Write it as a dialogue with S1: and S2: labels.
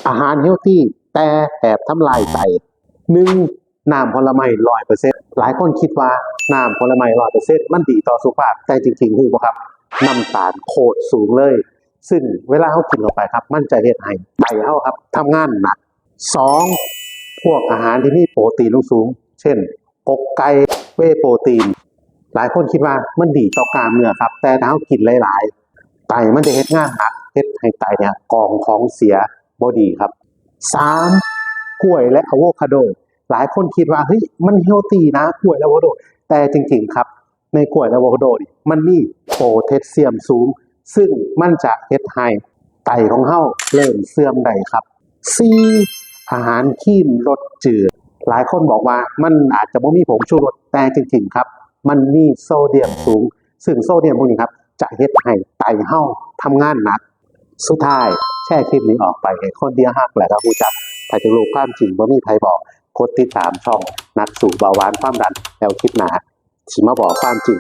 S1: อาหารเฮลตี้แต่แอบทำลายไตหนึ่งน้ำผลไม้100%หลายคนคิดว่าน้ำผลไม้100%มันดีต่อสุขภาพแต่จริงๆรู้ป่ะครับน้ำตาลโคตรสูงเลยซึ่งเวลาเขากินเข้าไปครับมันจะเฮ็ดให้ไตเขาครับทำงานหนักสองพวกอาหารที่มีโปรตีนสูงเช่นอกไก่เวย์โปรตีนหลายคนคิดว่ามันดีต่อกล้ามเนื้อครับแต่ถ้าเขากินหลายๆไตมันจะเฮ็ดงานหนักเฮ็ดให้ไตเนี่ยกรองของเสียบ่ดีครับสามกล้วยและอะโวคาโดหลายคนคิดว่าเฮ้ยมันเฮลตี้นะกล้วยและอะโวคาโดแต่จริงๆครับในกล้วยและอะโวคาโดนี่มันมีโพแทสเซียมสูงซึ่งมันจะเฮ็ดให้ไตของเฮาเริ่มเสื่อมได้ครับสี่อาหารคลีนรสจืดหลายคนบอกว่ามันอาจจะบ่มีผงชูรสแต่จริงๆครับมันมีโซเดียมสูงซึ่งโซเดียมพวกนี้ครับจะเฮ็ดให้ไตเฮาทำงานหนักสุดท้ายแชร์คลิปนี้ออกไปให้คนเดียวฮักแหละครับผู้จักถ้าจะรู้ความจริงบ่มีใครบอกกดติดตามช่องนักสู่เบาหวานความดันแล้วคลิปหน้าสิมาบอกความจริง